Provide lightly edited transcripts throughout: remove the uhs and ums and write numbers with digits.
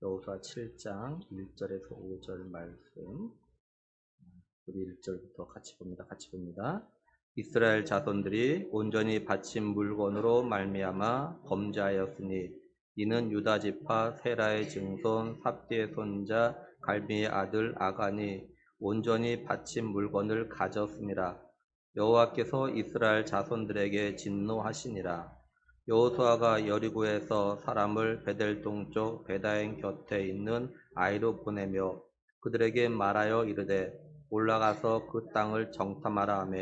여호수아 7장 1절에서 5절 말씀, 우리 1절부터 같이 봅니다. 이스라엘 자손들이 온전히 바친 물건으로 말미암아 범죄하였으니 이는 유다 지파 세라의 증손 삽디의 손자 갈미의 아들 아간이 온전히 바친 물건을 가졌음이라. 여호와께서 이스라엘 자손들에게 진노하시니라. 여호수아가 여리고에서 사람을 베델 동쪽 베다엔 곁에 있는 아이로 보내며 그들에게 말하여 이르되 올라가서 그 땅을 정탐하라 하며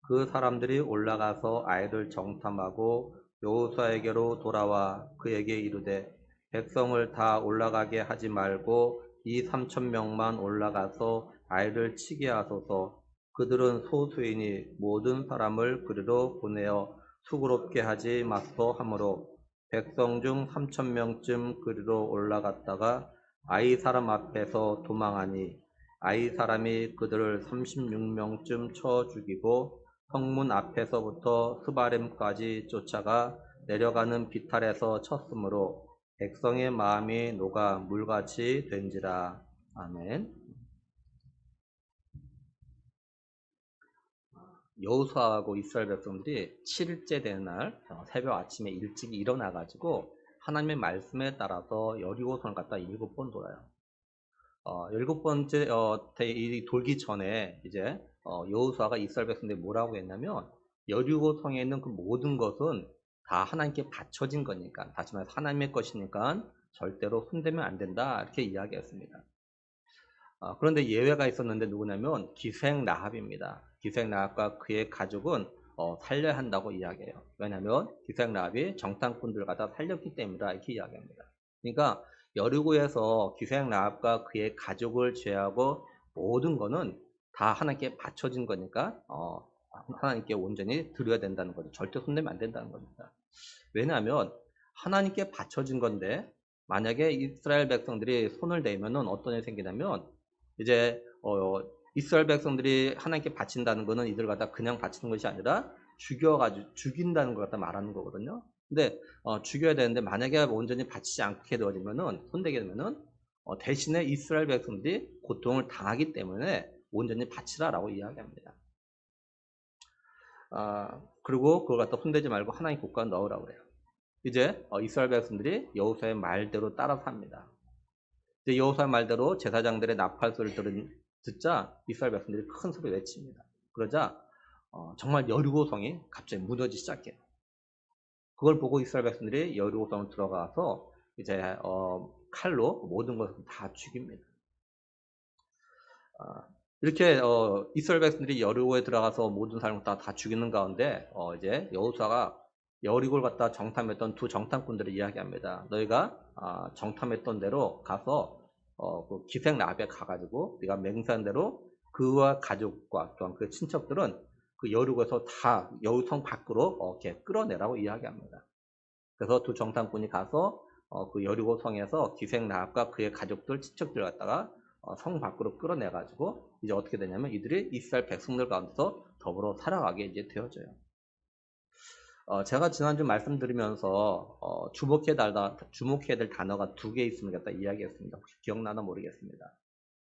그 사람들이 올라가서 아이를 정탐하고 여호수아에게로 돌아와 그에게 이르되 백성을 다 올라가게 하지 말고 이 3,000명만 올라가서 아이를 치게 하소서. 그들은 소수이니 모든 사람을 그리로 보내어 수고롭게 하지 마소 하므로 백성 중 3,000명쯤 그리로 올라갔다가 아이 사람 앞에서 도망하니 아이 사람이 그들을 36명쯤 쳐 죽이고 성문 앞에서부터 스바렘까지 쫓아가 내려가는 비탈에서 쳤으므로 백성의 마음이 녹아 물같이 된지라. 아멘. 여호수아하고 이스라엘 백성들이 7일째 되는 날 새벽 아침에 일찍 일어나가지고 하나님의 말씀에 따라서 여리고성을 갖다 7번 돌아요. 7번째 이 돌기 전에 이제 여호수아가 이스라엘 백성들이 뭐라고 했냐면 여리고성에 있는 그 모든 것은 다 하나님께 바쳐진 거니까, 다시 말해서 하나님의 것이니까 절대로 손대면 안 된다, 이렇게 이야기했습니다. 그런데 예외가 있었는데 누구냐면 기생 라합입니다. 기생 라합과 그의 가족은 살려야 한다고 이야기해요. 왜냐하면 기생 라합이 정탐꾼들 갖다 살렸기 때문이다, 이렇게 이야기합니다. 그러니까 여리고에서 기생 라합과 그의 가족을 제외하고 모든 거는 다 하나님께 바쳐진 거니까 하나님께 온전히 드려야 된다는 거죠. 절대 손대면 안 된다는 겁니다. 왜냐하면 하나님께 바쳐진 건데 만약에 이스라엘 백성들이 손을 대면은 어떤 일이 생기냐면 이제 이스라엘 백성들이 하나님께 바친다는 거는 이들 갖다 그냥 바치는 것이 아니라 죽여가지고 죽인다는 걸 갖다 말하는 거거든요. 근데 죽여야 되는데 만약에 온전히 바치지 않게 되어지면은 손대게 되면은 대신에 이스라엘 백성들이 고통을 당하기 때문에 온전히 바치라라고 이야기합니다. 그리고 그걸 갖다 손대지 말고 하나님 국가에 넣으라고 그래요. 이제 이스라엘 백성들이 여호수아의 말대로 따라서 합니다. 이제 여호수아의 말대로 제사장들의 나팔 소리를 듣자 이스라엘 백성들이 큰 소리 외칩니다. 그러자 정말 여리고성이 갑자기 무너지기 시작해요. 그걸 보고 이스라엘 백성들이 여리고성을 들어가서 이제 칼로 모든 것을 다 죽입니다. 이렇게 이스라엘 백성들이 여리고에 들어가서 모든 사람을 다 죽이는 가운데 이제 여호수아가 여리고를 갖다 정탐했던 두 정탐꾼들을 이야기합니다. 너희가 정탐했던 대로 가서 그 기생 라합에 가가지고 네가 맹세한 대로 그와 가족과 또한 그 친척들은 그 여리고에서 다 여리고 밖으로 이렇게 끌어내라고 이야기합니다. 그래서 두 정탐꾼이 가서 그 여리고 성에서 기생 라합과 그의 가족들 친척들 갖다가 성 밖으로 끌어내가지고 이제 어떻게 되냐면 이들이 이스라엘 백성들 가운데서 더불어 살아가게 이제 되어져요. 제가 지난주 말씀드리면서 주목해야 될 단어가 두 개 있으면 갖다 이야기했습니다. 혹시 기억나나 모르겠습니다.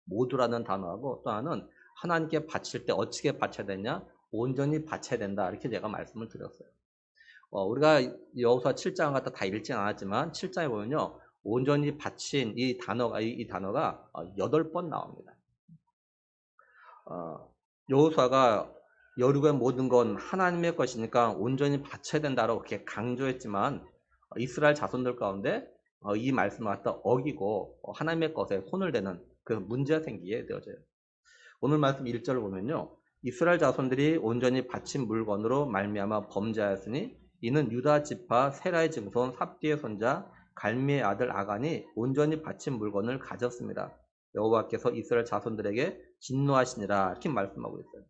모두라는 단어하고 또 하나는 하나님께 바칠 때 어떻게 바쳐야 되냐, 온전히 바쳐야 된다, 이렇게 제가 말씀을 드렸어요. 우리가 여호수아 7장 갖다 다 읽진 않았지만 7장에 보면요, 온전히 바친 이 단어가 8번 나옵니다. 여호수아가 여리고의 모든 건 하나님의 것이니까 온전히 바쳐야 된다고 그렇게 강조했지만 이스라엘 자손들 가운데 이 말씀을 갖다 어기고 하나님의 것에 손을 대는 그 문제가 생기게 되어져요. 오늘 말씀 1절을 보면요, 이스라엘 자손들이 온전히 바친 물건으로 말미암아 범죄하였으니 이는 유다 지파 세라의 증손 삽디의 손자 갈미의 아들 아간이 온전히 바친 물건을 가졌습니다. 여호와께서 이스라엘 자손들에게 진노하시니라, 이렇게 말씀하고 있어요.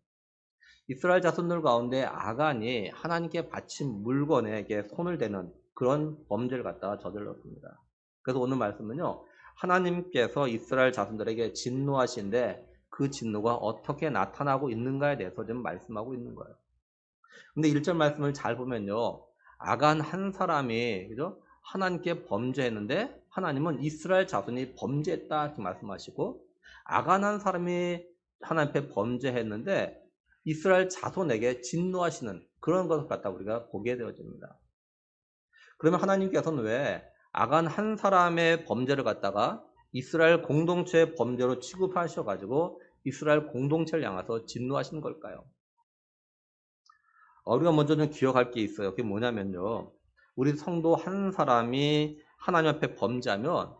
이스라엘 자손들 가운데 아간이 하나님께 바친 물건에게 손을 대는 그런 범죄를 갖다가 저질렀습니다. 그래서 오늘 말씀은요, 하나님께서 이스라엘 자손들에게 진노하신데 그 진노가 어떻게 나타나고 있는가에 대해서 좀 말씀하고 있는 거예요. 근데 1절 말씀을 잘 보면요, 아간 한 사람이 그죠? 하나님께 범죄했는데 하나님은 이스라엘 자손이 범죄했다 이렇게 말씀하시고 아간한 사람이 하나님 앞에 범죄했는데 이스라엘 자손에게 진노하시는 그런 것을 갖다 우리가 보게 되어집니다. 그러면 하나님께서는 왜 아간 한 사람의 범죄를 갖다가 이스라엘 공동체의 범죄로 취급하셔가지고 이스라엘 공동체를 향해서 진노하시는 걸까요? 우리가 먼저 좀 기억할 게 있어요. 그게 뭐냐면요. 우리 성도 한 사람이 하나님 앞에 범죄하면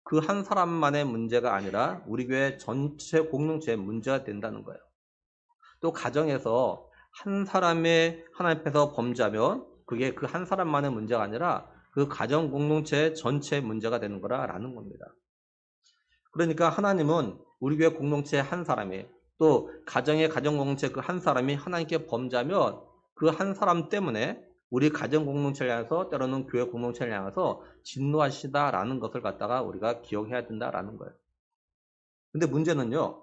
그 한 사람만의 문제가 아니라 우리 교회 전체 공동체의 문제가 된다는 거예요. 또 가정에서 한 사람의 하나님 앞에서 범죄하면 그게 그 한 사람만의 문제가 아니라 그 가정 공동체 전체의 문제가 되는 거라는 겁니다. 그러니까 하나님은 우리 교회 공동체 한 사람이 또 가정의 가정 공동체 그 한 사람이 하나님께 범죄하면 그 한 사람 때문에 우리 가정 공동체를 향해서 때로는 교회 공동체를 향해서 진노하시다라는 것을 갖다가 우리가 기억해야 된다라는 거예요. 근데 문제는요.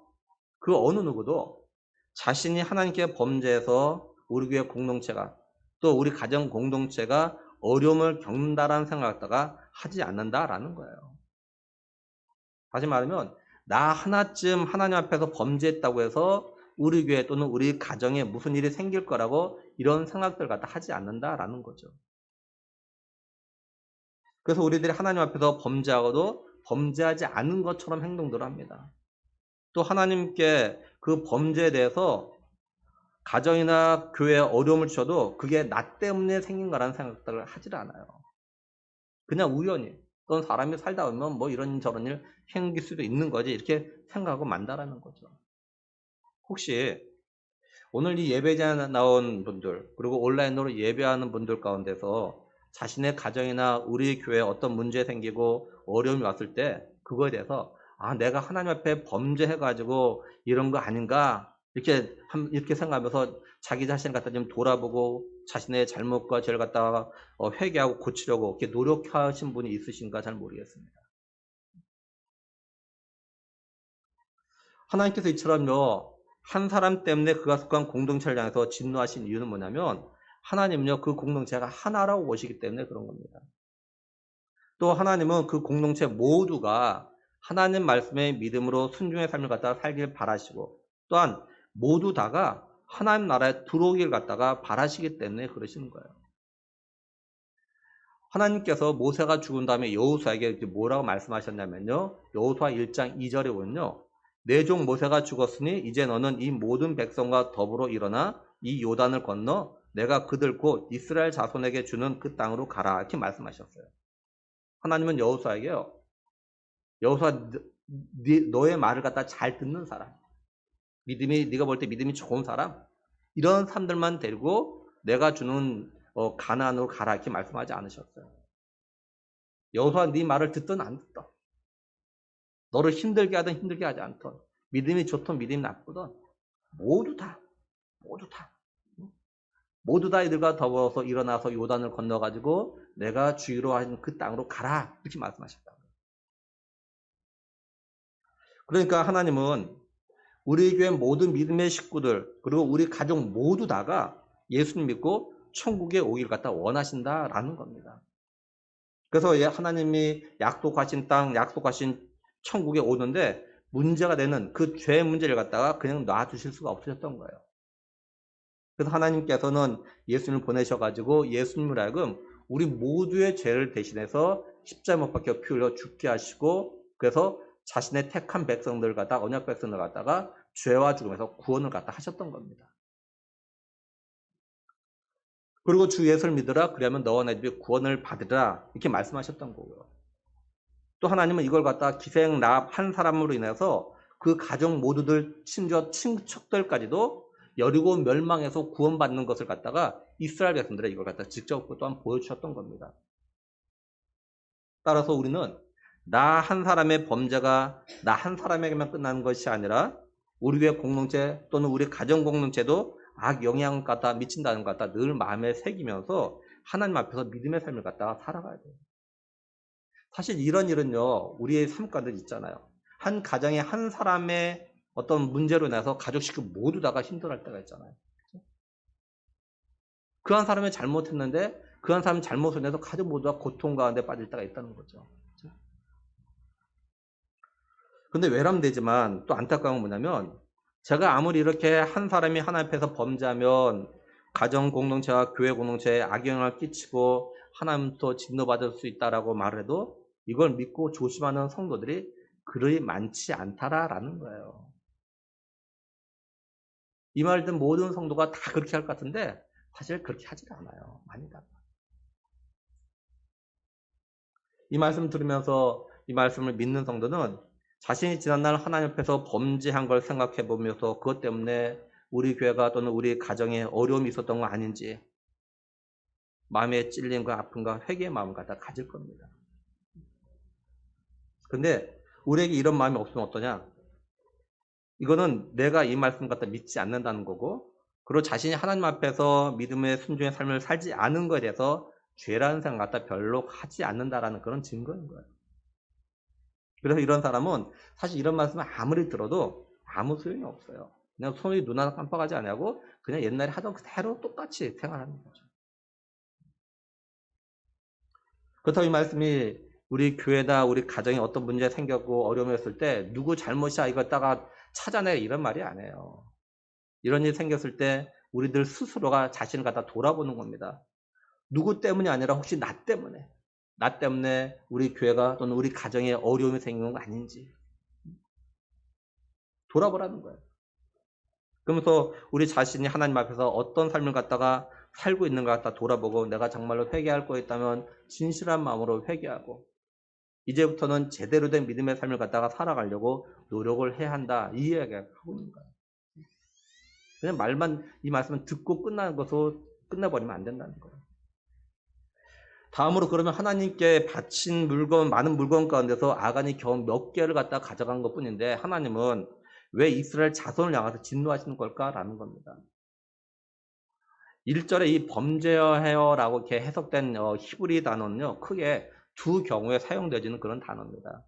그 어느 누구도 자신이 하나님께 범죄해서 우리 교회 공동체가 또 우리 가정 공동체가 어려움을 겪는다라는 생각을 갖다가 하지 않는다라는 거예요. 다시 말하면 나 하나쯤 하나님 앞에서 범죄했다고 해서 우리 교회 또는 우리 가정에 무슨 일이 생길 거라고 이런 생각들 갖다 하지 않는다라는 거죠. 그래서 우리들이 하나님 앞에서 범죄하고도 범죄하지 않은 것처럼 행동들을 합니다. 또 하나님께 그 범죄에 대해서 가정이나 교회에 어려움을 주셔도 그게 나 때문에 생긴 거라는 생각들을 하질 않아요. 그냥 우연히 또는 사람이 살다 보면 뭐 이런저런 일 생길 수도 있는 거지 이렇게 생각하고 만다라는 거죠. 혹시 오늘 이 예배자에 나온 분들 그리고 온라인으로 예배하는 분들 가운데서 자신의 가정이나 우리 교회에 어떤 문제 생기고 어려움이 왔을 때 그거에 대해서 내가 하나님 앞에 범죄해가지고 이런 거 아닌가 이렇게 생각하면서 자기 자신을 갖다 좀 돌아보고 자신의 잘못과 죄를 갖다가 회개하고 고치려고 이렇게 노력하신 분이 있으신가 잘 모르겠습니다. 하나님께서 이처럼요 한 사람 때문에 그가 속한 공동체를 향해서 진노하신 이유는 뭐냐면 하나님은요 그 공동체가 하나라고 보시기 때문에 그런 겁니다. 또 하나님은 그 공동체 모두가 하나님 말씀의 믿음으로 순종의 삶을 갖다가 살길 바라시고 또한 모두 다가 하나님 나라에 들어오길 갖다가 바라시기 때문에 그러시는 거예요. 하나님께서 모세가 죽은 다음에 여호수아에게 뭐라고 말씀하셨냐면요. 여호수아 1장 2절에 보면요. 내 종 모세가 죽었으니 이제 너는 이 모든 백성과 더불어 일어나 이 요단을 건너 내가 그들 곧 이스라엘 자손에게 주는 그 땅으로 가라 이렇게 말씀하셨어요. 하나님은 여호수아에게요. 여호수아 너의 말을 갖다 잘 듣는 사람, 네가 볼 때 믿음이 좋은 사람, 이런 사람들만 데리고 내가 주는 가나안으로 가라 이렇게 말씀하지 않으셨어요. 여호수아 네 말을 듣든 안 듣든 너를 힘들게 하든 힘들게 하지 않든 믿음이 좋든 믿음이 나쁘든 모두 다 이들과 더불어서 일어나서 요단을 건너가지고 내가 주기로 한 그 땅으로 가라 이렇게 말씀하셨다. 그러니까 하나님은 우리 교회 모든 믿음의 식구들 그리고 우리 가족 모두 다가 예수님 믿고 천국에 오길 갖다 원하신다라는 겁니다. 그래서 하나님이 약속하신 땅, 약속하신 천국에 오는데 문제가 되는 그 죄 문제를 갖다가 그냥 놔두실 수가 없으셨던 거예요. 그래서 하나님께서는 예수님을 보내셔가지고 예수님을 하여금 우리 모두의 죄를 대신해서 십자가 못 박혀 피 흘려 죽게 하시고 그래서 자신의 택한 백성들 갖다가 언약 백성들 갖다가 죄와 죽음에서 구원을 갖다 하셨던 겁니다. 그리고 주 예수를 믿으라 그러면 너와 내 집이 구원을 받으라 이렇게 말씀하셨던 거고요. 또 하나님은 이걸 갖다 기생 나 한 사람으로 인해서 그 가족 모두들 심지어 친척들까지도 여리고 멸망해서 구원받는 것을 갖다가 이스라엘 백성들의 이걸 갖다 직접 또한 보여주셨던 겁니다. 따라서 우리는 나 한 사람의 범죄가 나 한 사람에게만 끝나는 것이 아니라 우리 교회 공동체 또는 우리 가정 공동체도 악 영향을 갖다 미친다는 것 갖다 늘 마음에 새기면서 하나님 앞에서 믿음의 삶을 갖다가 살아가야 돼요. 사실 이런 일은요 우리의 삶 가운데 있잖아요. 한 가정에 한 사람의 어떤 문제로 인해서 가족 식구 모두 다가 힘들어할 때가 있잖아요. 그 한 사람이 잘못했는데 그 한 사람 잘못을 인해서 가족 모두가 고통 가운데 빠질 때가 있다는 거죠. 근데 외람되지만 또 안타까운 건 뭐냐면 제가 아무리 이렇게 한 사람이 하나님 앞에서 범죄하면 가정 공동체와 교회 공동체에 악영향을 끼치고 하나님부터 진노받을 수 있다라고 말해도 이걸 믿고 조심하는 성도들이 그리 많지 않다라는 거예요. 이 말 듣는 모든 성도가 다 그렇게 할 것 같은데 사실 그렇게 하질 않아요. 많이 다. 이 말씀 들으면서 이 말씀을 믿는 성도는 자신이 지난날 하나님 앞에서 범죄한 걸 생각해 보면서 그것 때문에 우리 교회가 또는 우리 가정에 어려움이 있었던 거 아닌지 마음에 찔림과 아픔과 회개의 마음을 갖다 가질 겁니다. 근데 우리에게 이런 마음이 없으면 어떠냐? 이거는 내가 이 말씀 갖다 믿지 않는다는 거고 그리고 자신이 하나님 앞에서 믿음의 순종의 삶을 살지 않은 것에 대해서 죄라는 생각 갖다 별로 하지 않는다라는 그런 증거인 거예요. 그래서 이런 사람은 사실 이런 말씀을 아무리 들어도 아무 소용이 없어요. 그냥 손이 눈 하나 깜빡하지 않냐고 그냥 옛날에 하던 그대로 똑같이 생활하는 거죠. 그렇다고 이 말씀이 우리 교회나 우리 가정에 어떤 문제가 생겼고 어려움이 있을 때 누구 잘못이야 이거 갖다가 찾아내 이런 말이 아니에요. 이런 일이 생겼을 때 우리들 스스로가 자신을 갖다 돌아보는 겁니다. 누구 때문이 아니라 혹시 나 때문에 우리 교회가 또는 우리 가정에 어려움이 생긴 건 아닌지 돌아보라는 거예요. 그러면서 우리 자신이 하나님 앞에서 어떤 삶을 갖다가 살고 있는가 갖다 돌아보고 내가 정말로 회개할 거 있다면 진실한 마음으로 회개하고 이제부터는 제대로 된 믿음의 삶을 갖다가 살아가려고 노력을 해야 한다. 이 이야기를 하고 있는 거예요. 그냥 말만 이 말씀은 듣고 끝나는 것으로 끝내버리면 안 된다는 거예요. 다음으로 그러면 하나님께 바친 물건, 많은 물건 가운데서 아간이 겨우 몇 개를 갖다 가져간 것 뿐인데 하나님은 왜 이스라엘 자손을 향해서 진노하시는 걸까라는 겁니다. 1절에 이 범죄하여라고 이렇게 해석된 히브리 단어는요, 크게 두 경우에 사용되어지는 그런 단어입니다.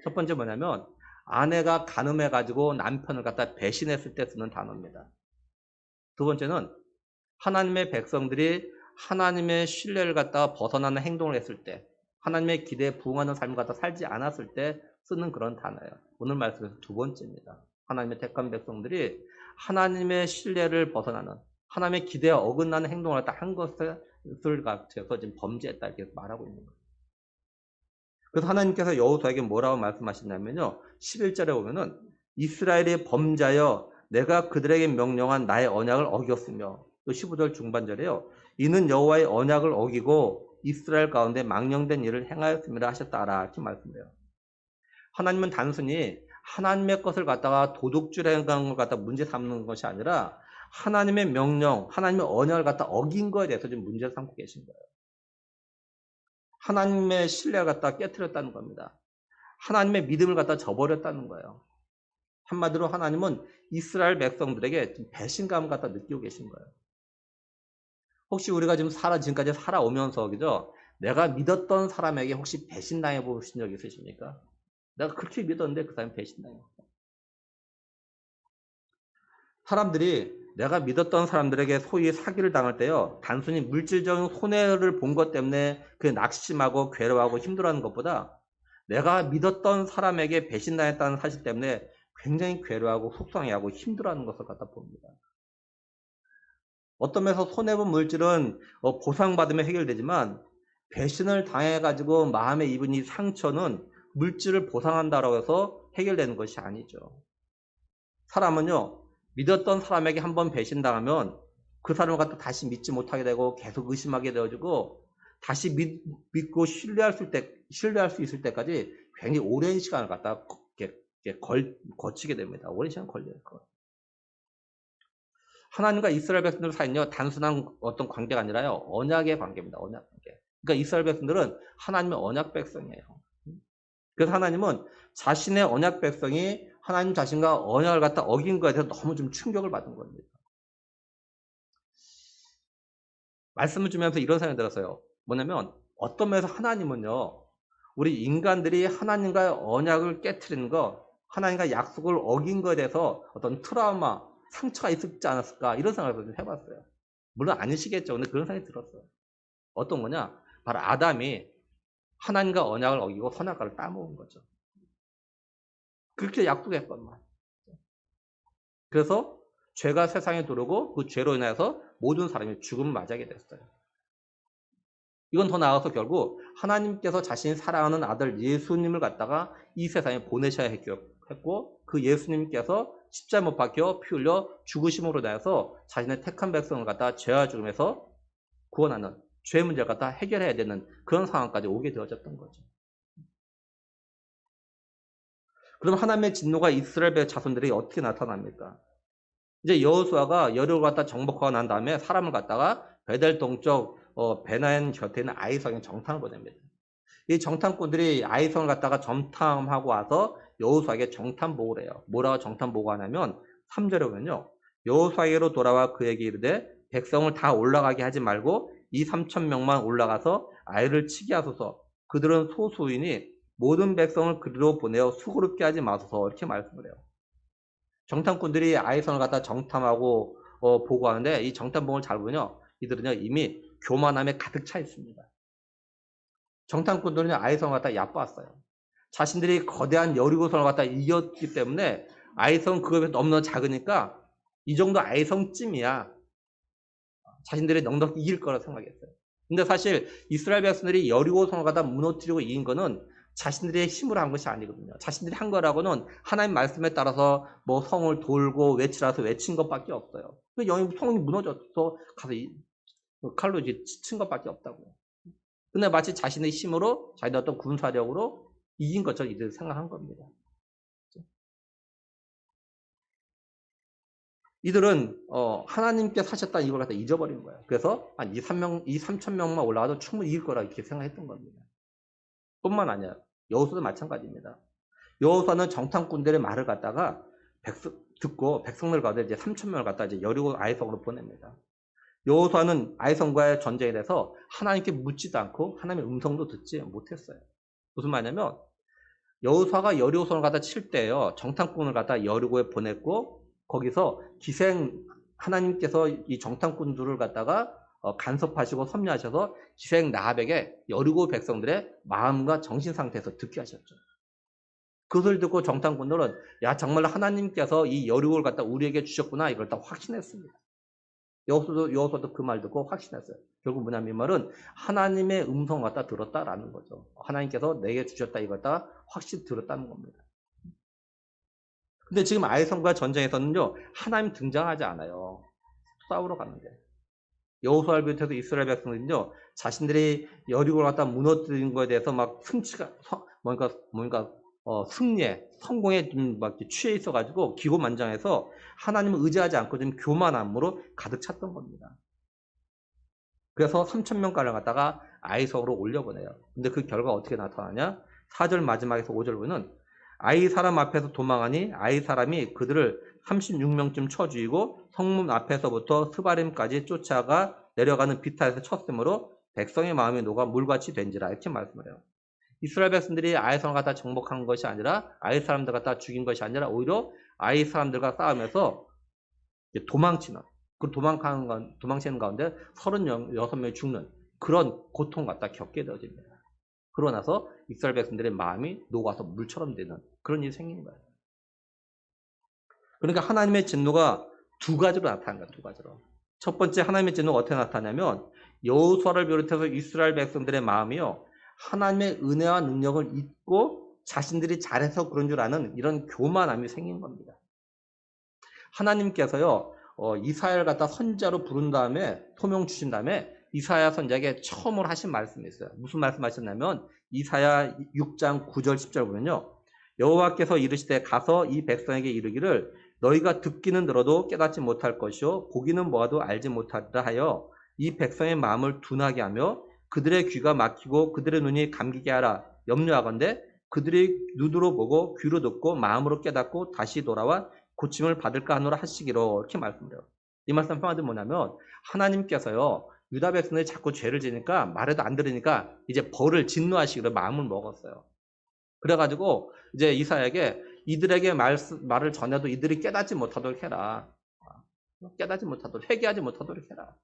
첫 번째 뭐냐면, 아내가 간음해가지고 남편을 갖다 배신했을 때 쓰는 단어입니다. 두 번째는 하나님의 백성들이 하나님의 신뢰를 갖다가 벗어나는 행동을 했을 때, 하나님의 기대에 부응하는 삶을 갖다 살지 않았을 때 쓰는 그런 단어예요. 오늘 말씀에서 두 번째입니다. 하나님의 택한 백성들이 하나님의 신뢰를 벗어나는 하나님의 기대에 어긋나는 행동을 갖다 한 것을 갖춰서 지금 범죄했다 이렇게 말하고 있는 거예요. 그래서 하나님께서 여호수아에게 뭐라고 말씀하시냐면요. 11절에 보면은 이스라엘이 범죄하여 내가 그들에게 명령한 나의 언약을 어겼으며 또 15절 중반절에요. 이는 여호와의 언약을 어기고 이스라엘 가운데 망령된 일을 행하였음이라 하셨다라 이렇게 말씀해요. 하나님은 단순히 하나님의 것을 갖다가 도둑질하는 걸 갖다 문제 삼는 것이 아니라 하나님의 명령, 하나님의 언약을 갖다 어긴 거에 대해서 지금 문제 삼고 계신 거예요. 하나님의 신뢰를 갖다 깨뜨렸다는 겁니다. 하나님의 믿음을 갖다 저버렸다는 거예요. 한마디로 하나님은 이스라엘 백성들에게 배신감을 갖다 느끼고 계신 거예요. 혹시 우리가 지금까지 살아오면서, 그죠? 내가 믿었던 사람에게 혹시 배신당해 보신 적 있으십니까? 내가 그렇게 믿었는데 그 사람이 배신당해. 사람들이 내가 믿었던 사람들에게 소위 사기를 당할 때요, 단순히 물질적인 손해를 본 것 때문에 그 낙심하고 괴로워하고 힘들어하는 것보다 내가 믿었던 사람에게 배신당했다는 사실 때문에 굉장히 괴로워하고 속상해하고 힘들어하는 것을 갖다 봅니다. 어떤 면에서 손해본 물질은 보상받으면 해결되지만 배신을 당해가지고 마음에 입은 이 상처는 물질을 보상한다고 해서 해결되는 것이 아니죠. 사람은요, 믿었던 사람에게 한번 배신당하면 그 사람을 갖다 다시 믿지 못하게 되고 계속 의심하게 되어지고 다시 믿고 신뢰할 수 있을 때까지 굉장히 오랜 시간을 갖다 거치게 됩니다. 오랜 시간 걸려요. 하나님과 이스라엘 백성들 사이는요, 단순한 어떤 관계가 아니라요, 언약의 관계입니다. 언약 관계. 그러니까 이스라엘 백성들은 하나님의 언약 백성이에요. 그래서 하나님은 자신의 언약 백성이 하나님 자신과 언약을 갖다 어긴 거에 대해서 너무 좀 충격을 받은 겁니다. 말씀을 주면서 이런 생각이 들었어요. 뭐냐면 어떤 면에서 하나님은요, 우리 인간들이 하나님과의 언약을 깨트리는 거, 하나님과 약속을 어긴 거에 대해서 어떤 트라우마, 상처가 있었지 않았을까 이런 생각을 좀 해봤어요. 물론 아니시겠죠. 근데 그런 생각이 들었어요. 어떤 거냐? 바로 아담이 하나님과 언약을 어기고 선악과를 따먹은 거죠. 그렇게 약속했건만. 그래서 죄가 세상에 들어오고 그 죄로 인해서 모든 사람이 죽음을 맞이하게 됐어요. 이건 더 나아가서 결국 하나님께서 자신이 사랑하는 아들 예수님을 갖다가 이 세상에 보내셔야 했고 그 예수님께서 십자가에 못 박혀 피 흘려 죽으심으로 인해서 자신의 택한 백성을 갖다가 죄와 죽음에서 구원하는 죄 문제를 갖다 해결해야 되는 그런 상황까지 오게 되어졌던 거죠. 그럼 하나님의 진노가 이스라엘 자손들이 어떻게 나타납니까? 이제 여호수아가 여리고를 갖다 정복하고 난 다음에 사람을 갖다가 베델 동쪽 베나엔 곁에 있는 아이성에 정탐을 보냅니다. 이 정탐꾼들이 아이성을 갖다가 정탐하고 와서 여호수아에게 정탐 보고를 해요. 뭐라고 정탐 보고하냐면 3절에 보면요. 여호수아에게로 돌아와 그에게 이르되 백성을 다 올라가게 하지 말고 이 3,000명만 올라가서 아이를 치게 하소서. 그들은 소수이니 모든 백성을 그리로 보내어 수고롭게 하지 마소서. 이렇게 말씀을 해요. 정탐꾼들이 아이성을 갖다 정탐하고 보고하는데 이 정탐봉을 잘 보면요. 이들은요 이미 교만함에 가득 차 있습니다. 정탐꾼들은 아이성을 갖다 얕봤어요. 자신들이 거대한 여리고성을 갖다 이겼기 때문에 아이성은 그거에 너무나 작으니까 이 정도 아이성쯤이야 자신들이 넉넉히 이길 거라 생각했어요. 근데 사실 이스라엘 백성들이 여리고성을 갖다 무너뜨리고 이긴 거는 자신들의 힘으로 한 것이 아니거든요. 자신들이 한 거라고는 하나님 말씀에 따라서 뭐 성을 돌고 외치라서 외친 것밖에 없어요. 그 성이 무너져서 가서 칼로 이제 친 것밖에 없다고. 근데 마치 자신의 힘으로 자신의 어떤 군사력으로 이긴 것처럼 이들 생각한 겁니다. 이들은 하나님께 사셨다는 이걸 갖다 잊어버린 거예요. 그래서 한 3,000명만 올라가도 충분히 이길 거라 이렇게 생각했던 겁니다. 뿐만 아니라 여호수아도 마찬가지입니다. 여호수아는 정탐꾼들의 말을 갖다가 듣고 백성들 가운데 이제 3,000명을 갖다 이제 여리고 아이성으로 보냅니다. 여호수아는 아이성과의 전쟁에 대해서 하나님께 묻지도 않고 하나님의 음성도 듣지 못했어요. 무슨 말이냐면 여호수아가 여리고성을 갖다 칠 때요 정탐꾼을 갖다 여리고에 보냈고 거기서 하나님께서 이 정탐꾼들을 갖다가 간섭하시고 섭리하셔서 기생 라합에게 여리고 백성들의 마음과 정신 상태에서 듣게 하셨죠. 그것을 듣고 정탐꾼들은 야 정말 하나님께서 이 여리고를 갖다 우리에게 주셨구나 이걸 다 확신했습니다. 여호수아도 그 말 듣고 확신했어요. 결국 뭐냐면 이 말은 하나님의 음성 갖다 들었다라는 거죠. 하나님께서 내게 주셨다 이걸 다 확실히 들었다는 겁니다. 근데 지금 아이성과 전쟁에서는요 하나님 등장하지 않아요. 싸우러 가는데 여호수아를 비롯해서 이스라엘 백성들은요 자신들이 여리고를 갖다 무너뜨린 거에 대해서 막 승리에 성공에 좀 막 취해 있어가지고 기고만장해서 하나님을 의지하지 않고 좀 교만함으로 가득 찼던 겁니다. 그래서 3,000명가를 갖다가 아이성으로 올려보내요. 근데 그 결과가 어떻게 나타나냐? 4절 마지막에서 5절 보면 아이 사람 앞에서 도망하니 아이 사람이 그들을 36명쯤 쳐 죽이고 성문 앞에서부터 스바림까지 쫓아가 내려가는 비탈에서 쳤으므로 백성의 마음이 녹아 물같이 된지라 이렇게 말씀을 해요. 이스라엘 백성들이 아이 사람을 갖다 정복한 것이 아니라 아이 사람들 갖다 죽인 것이 아니라 오히려 아이 사람들과 싸우면서 도망치는 그 도망치는 가운데 36명이 죽는 그런 고통 갖다 겪게 되어집니다. 그러고 나서 이스라엘 백성들의 마음이 녹아서 물처럼 되는 그런 일이 생긴 거예요. 그러니까 하나님의 진노가 두 가지로 나타나는 거예요. 두 가지로. 첫 번째 하나님의 진노가 어떻게 나타나냐면 여호수아를 비롯해서 이스라엘 백성들의 마음이요. 하나님의 은혜와 능력을 잊고 자신들이 잘해서 그런 줄 아는 이런 교만함이 생긴 겁니다. 하나님께서요. 이사야를 갖다 선지자로 부른 다음에 소명 주신 다음에 이사야 선지자에게 처음으로 하신 말씀이 있어요. 무슨 말씀 하셨냐면 이사야 6장 9절 10절 보면요. 여호와께서 이르시되 가서 이 백성에게 이르기를 너희가 듣기는 들어도 깨닫지 못할 것이요 보기는 보아도 알지 못하리라 하여 이 백성의 마음을 둔하게 하며 그들의 귀가 막히고 그들의 눈이 감기게 하라 염려하건대 그들이 눈으로 보고 귀로 듣고 마음으로 깨닫고 다시 돌아와 고침을 받을까 하노라 하시기로 이렇게 말씀해요. 이 말씀 한마디로 뭐냐면 하나님께서요 유다 백성들이 자꾸 죄를 지니까 말해도 안 들으니까 이제 벌을 진노하시기로 마음을 먹었어요. 그래가지고 이제 이사야에게 이들에게 말을 전해도 이들이 깨닫지 못하도록 해라. 깨닫지 못하도록 회개하지 못하도록 해라.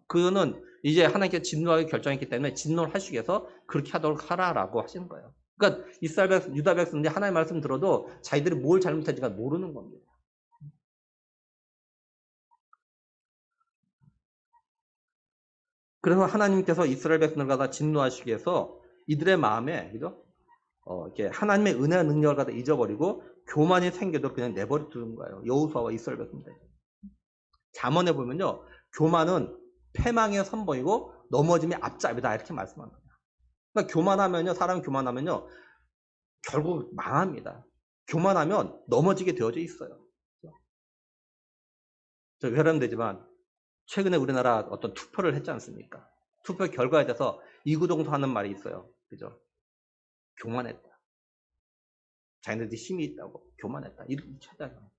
그는 이제 하나님께 진노하기 결정했기 때문에 진노를 하시기 위해서 그렇게 하도록 하라라고 하시는 거예요. 그러니까 이스라엘 백성, 유다 백성들이 하나님의 말씀 들어도 자기들이 뭘 잘못했는지 모르는 겁니다. 그래서 하나님께서 이스라엘 백성을 갖다 진노하시기 위해서 이들의 마음에, 그죠? 이렇게 하나님의 은혜와 능력을 갖다 잊어버리고 교만이 생기도록 그냥 내버려 두는 거예요. 여호수아와 이스라엘 백성들. 잠언에 보면요, 교만은 패망의 선봉이고 넘어짐이 앞잡이다 이렇게 말씀합니다. 그러니까 교만하면요, 사람 교만하면요, 결국 망합니다. 교만하면 넘어지게 되어져 있어요. 저 회람되지만 최근에 우리나라 어떤 투표를 했지 않습니까? 투표 결과에 대해서 이구동성 하는 말이 있어요. 그죠? 교만했다. 자기네들이 힘이 있다고. 교만했다. 이렇게 찾아요.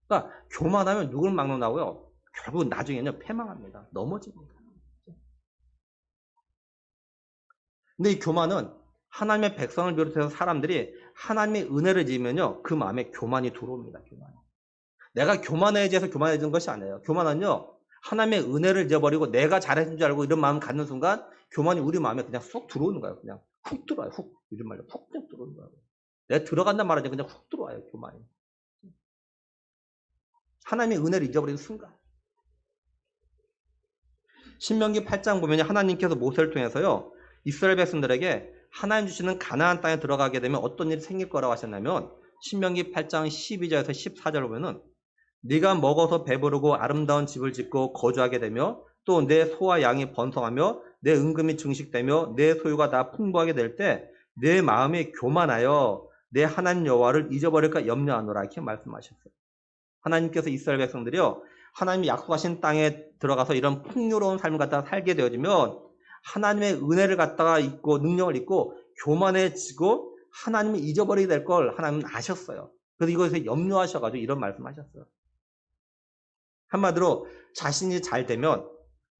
그러니까 교만하면 누굴 막론하고요. 결국 나중에는 패망합니다. 넘어집니다. 근데 이 교만은 하나님의 백성을 비롯해서 사람들이 하나님의 은혜를 지으면요. 그 마음에 교만이 들어옵니다. 교만. 내가 교만해져서 교만해진 것이 아니에요. 교만은요. 하나님의 은혜를 잊어버리고 내가 잘해준 줄 알고 이런 마음 갖는 순간 교만이 우리 마음에 그냥 쑥 들어오는 거예요. 그냥 훅 들어와요. 훅. 요즘 말로 훅 들어오는 거예요. 내가 들어간단 말이지 그냥 훅 들어와요. 교만이. 하나님의 은혜를 잊어버리는 순간. 신명기 8장 보면 하나님께서 모세를 통해서요. 이스라엘 백성들에게 하나님 주시는 가나안 땅에 들어가게 되면 어떤 일이 생길 거라고 하셨냐면 신명기 8장 12절에서 14절 보면은 네가 먹어서 배부르고 아름다운 집을 짓고 거주하게 되며 또 내 소와 양이 번성하며 내 은금이 증식되며 내 소유가 다 풍부하게 될 때 내 마음이 교만하여 내 하나님 여호와를 잊어버릴까 염려하노라 이렇게 말씀하셨어요. 하나님께서 이스라엘 백성들이요 하나님이 약속하신 땅에 들어가서 이런 풍요로운 삶을 갖다가 살게 되어지면 하나님의 은혜를 갖다가 잊고 능력을 잊고 교만해지고 하나님을 잊어버리게 될 걸 하나님은 아셨어요. 그래서 이것에 염려하셔가지고 이런 말씀하셨어요. 한마디로 자신이 잘 되면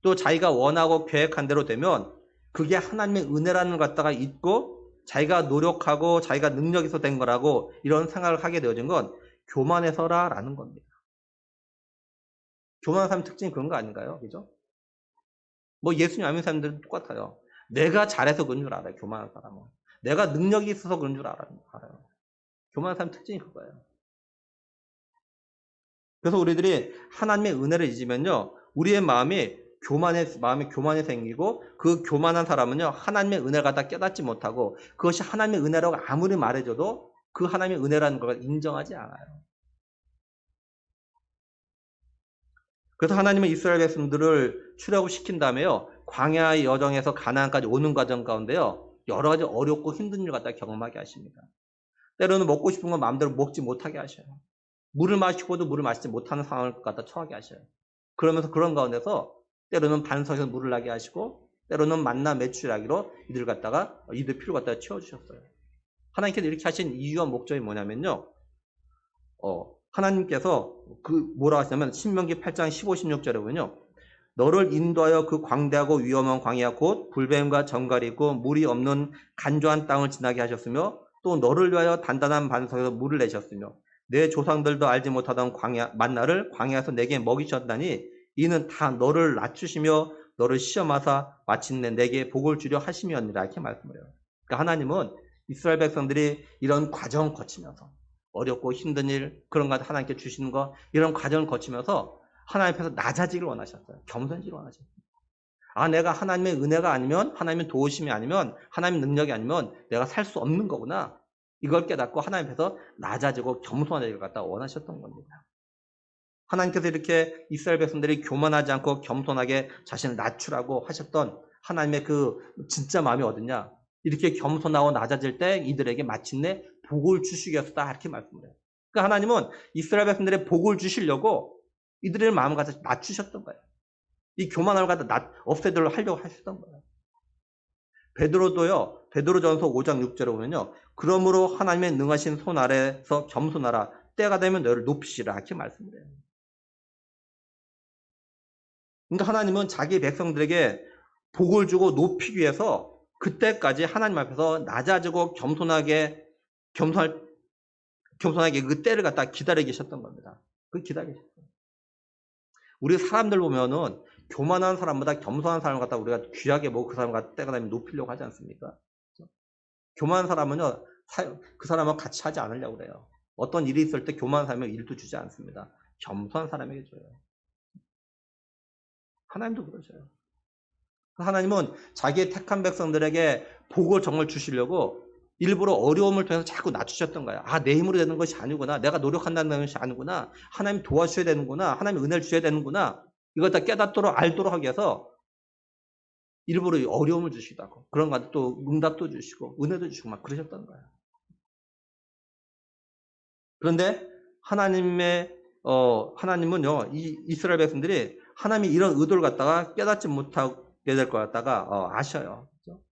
또 자기가 원하고 계획한 대로 되면 그게 하나님의 은혜라는 걸 갖다가 잊고 자기가 노력하고 자기가 능력이 있어 된 거라고 이런 생각을 하게 되어진 건 교만해서라라는 겁니다. 교만한 사람 특징이 그런 거 아닌가요? 그죠? 뭐 예수님 안 믿는 사람들은 똑같아요. 내가 잘해서 그런 줄 알아요. 교만한 사람은. 내가 능력이 있어서 그런 줄 알아요. 교만한 사람 특징이 그거예요. 그래서 우리들이 하나님의 은혜를 잊으면요. 우리의 마음이 교만이 생기고 그 교만한 사람은요. 하나님의 은혜를 갖다 깨닫지 못하고 그것이 하나님의 은혜라고 아무리 말해줘도 그 하나님의 은혜라는 걸 인정하지 않아요. 그래서 하나님은 이스라엘 백성들을 출애굽시킨 다음에요. 광야의 여정에서 가나안까지 오는 과정 가운데요. 여러 가지 어렵고 힘든 일 갖다 경험하게 하십니다. 때로는 먹고 싶은 건 마음대로 먹지 못하게 하셔요. 물을 마시고도 물을 마시지 못하는 상황을 갖다 처하게 하셔요. 그러면서 그런 가운데서 때로는 반석에서 물을 나게 하시고 때로는 만나 매출하기로 이들 피를 갖다가 채워주셨어요. 하나님께서 이렇게 하신 이유와 목적이 뭐냐면요. 하나님께서 뭐라 하시냐면 신명기 8장 15, 16절에 보면요. 너를 인도하여 그 광대하고 위험한 광야 곧 불뱀과 정갈이 있고 물이 없는 간조한 땅을 지나게 하셨으며 또 너를 위하여 단단한 반석에서 물을 내셨으며 내 조상들도 알지 못하던 만나를 광야에서 내게 먹이셨다니 이는 다 너를 낮추시며 너를 시험하사 마침내 내게 복을 주려 하심이었느라 이렇게 말씀을 해요. 그러니까 하나님은 이스라엘 백성들이 이런 과정 거치면서 어렵고 힘든 일 그런 거 하나님께 주시는 거 이런 과정을 거치면서 하나님 앞에서 낮아지길 원하셨어요. 겸손해지길 원하셨어요. 내가 하나님의 은혜가 아니면 하나님의 도우심이 아니면 하나님의 능력이 아니면 내가 살 수 없는 거구나. 이걸 깨닫고 하나님 앞에서 낮아지고 겸손해지길 갖다 원하셨던 겁니다. 하나님께서 이렇게 이스라엘 백성들이 교만하지 않고 겸손하게 자신을 낮추라고 하셨던 하나님의 그 진짜 마음이 어딨냐? 이렇게 겸손하고 낮아질 때 이들에게 마침내 복을 주시겠다 이렇게 말씀을 해요. 그러니까 하나님은 이스라엘 백성들의 복을 주시려고 이들의 마음을 갖다 낮추셨던 거예요. 이 교만함을 갖다 없애도록 하려고 하셨던 거예요. 베드로전서 5장 6절에 보면요. 그러므로 하나님의 능하신 손 아래서 겸손하라. 때가 되면 너를 높이시라 이렇게 말씀을 해요. 그러니까 하나님은 자기 백성들에게 복을 주고 높이기 위해서 그때까지 하나님 앞에서 낮아지고 겸손하게 그 때를 갖다 기다려 계셨던 겁니다. 그 기다려 계셨어요. 우리 사람들 보면은 교만한 사람보다 겸손한 사람을 갖다 우리가 귀하게 보고 그 사람 갖다 때가 되면 높이려고 하지 않습니까? 교만한 사람은요, 그 사람하고 같이 하지 않으려고 그래요. 어떤 일이 있을 때 교만한 사람에게 일도 주지 않습니다. 겸손한 사람에게 줘요. 하나님도 그러셔요. 하나님은 자기의 택한 백성들에게 복을 정말 주시려고 일부러 어려움을 통해서 자꾸 낮추셨던 거예요. 아, 내 힘으로 되는 것이 아니구나. 내가 노력한다는 것이 아니구나. 하나님 도와주셔야 되는구나. 하나님 은혜를 주셔야 되는구나. 이걸 다 깨닫도록 알도록 하기 위해서 일부러 어려움을 주시기도 하고 그런 것도 또 응답도 주시고 은혜도 주시고 막 그러셨던 거예요. 그런데 하나님은요, 이 이스라엘 백성들이 하나님이 이런 의도를 갖다가 깨닫지 못하게 될 것 같다가 아셔요. 그렇죠?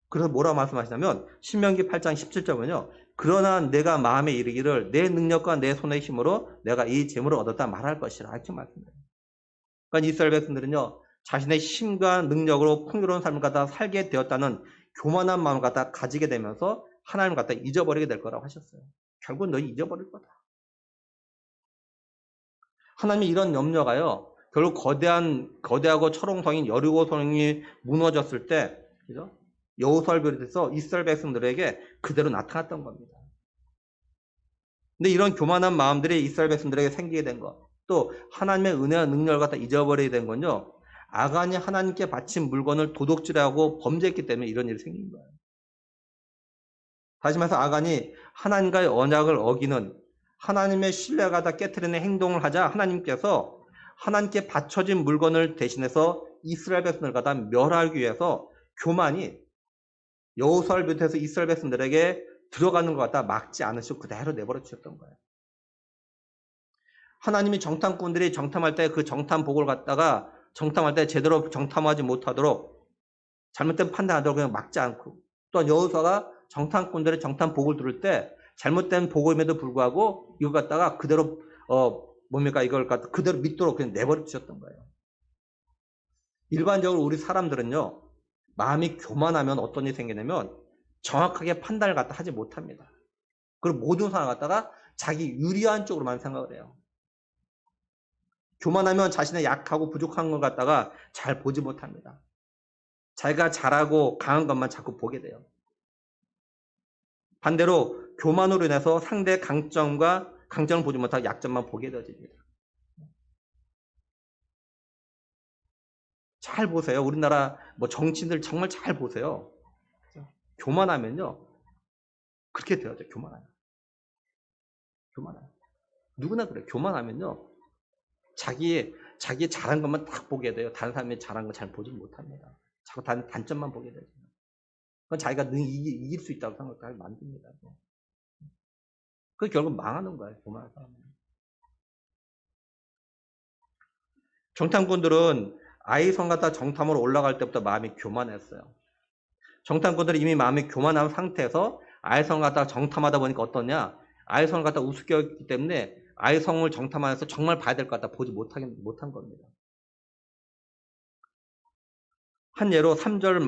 그래서 뭐라고 말씀하시냐면 신명기 8장 17절 보면요. 그러나 내가 마음에 이르기를 내 능력과 내 손의 힘으로 내가 이 재물을 얻었다 말할 것이라 이렇게 말씀해요. 그러니까 이스라엘 백성들은요. 자신의 힘과 능력으로 풍요로운 삶을 갖다 살게 되었다는 교만한 마음을 갖다 가지게 되면서 하나님을 갖다 잊어버리게 될 거라고 하셨어요. 결국은 너희 잊어버릴 거다. 하나님이 이런 염려가요. 결국 거대하고 철옹성인 여리고성이 무너졌을 때, 그죠? 여호수아를 비롯해서 이스라엘 백성들에게 그대로 나타났던 겁니다. 근데 이런 교만한 마음들이 이스라엘 백성들에게 생기게 된 것, 또 하나님의 은혜와 능력을 갖다 잊어버리게 된 건요. 아간이 하나님께 바친 물건을 도둑질하고 범죄했기 때문에 이런 일이 생긴 거예요. 다시 말해서 아간이 하나님과의 언약을 어기는 하나님의 신뢰가 다 깨트리는 행동을 하자 하나님께서 하나님께 바쳐진 물건을 대신해서 이스라엘 백성을 갖다 멸하기 위해서 교만이 여호수아를 비롯해서 이스라엘 백성들에게 들어가는 것 같다 막지 않으시고 그대로 내버려 주셨던 거예요. 하나님이 정탐꾼들이 정탐할 때 그 정탐 복을 갖다가 정탐할 때 제대로 정탐하지 못하도록 잘못된 판단하도록 그냥 막지 않고 또한 여호수아가 정탐꾼들의 정탐 복을 들을 때 잘못된 복음에도 불구하고 이걸 갖다가 그대로 이걸 갖다 그대로 믿도록 그냥 내버려 두셨던 거예요. 일반적으로 우리 사람들은요 마음이 교만하면 어떤 일이 생기냐면 정확하게 판단을 갖다 하지 못합니다. 그리고 모든 상황을 갖다가 자기 유리한 쪽으로만 생각을 해요. 교만하면 자신의 약하고 부족한 걸 갖다가 잘 보지 못합니다. 자기가 잘하고 강한 것만 자꾸 보게 돼요. 반대로 교만으로 인해서 상대의 강점을 보지 못하고 약점만 보게 되어집니다. 잘 보세요. 우리나라 정치인들 정말 잘 보세요. 교만하면요. 그렇게 되어져. 교만하면. 누구나 그래요. 교만하면요. 자기의 잘한 것만 딱 보게 돼요. 다른 사람이 잘한 거 잘 보지 못합니다. 자꾸 단점만 보게 되죠. 그건 자기가 이길 수 있다고 생각하게 만듭니다. 그 결국 망하는 거예요. 교만한 사람은. 정탐꾼들은 아이성 갖다 정탐으로 올라갈 때부터 마음이 교만했어요. 정탐꾼들이 이미 마음이 교만한 상태에서 아이성을 갖다가 정탐하다 보니까 어떠냐? 아이성을 갖다 우습게 여겼기 때문에 아이성을 정탐하면서 정말 봐야 될 것 같다 보지 못한 겁니다. 한 예로 3절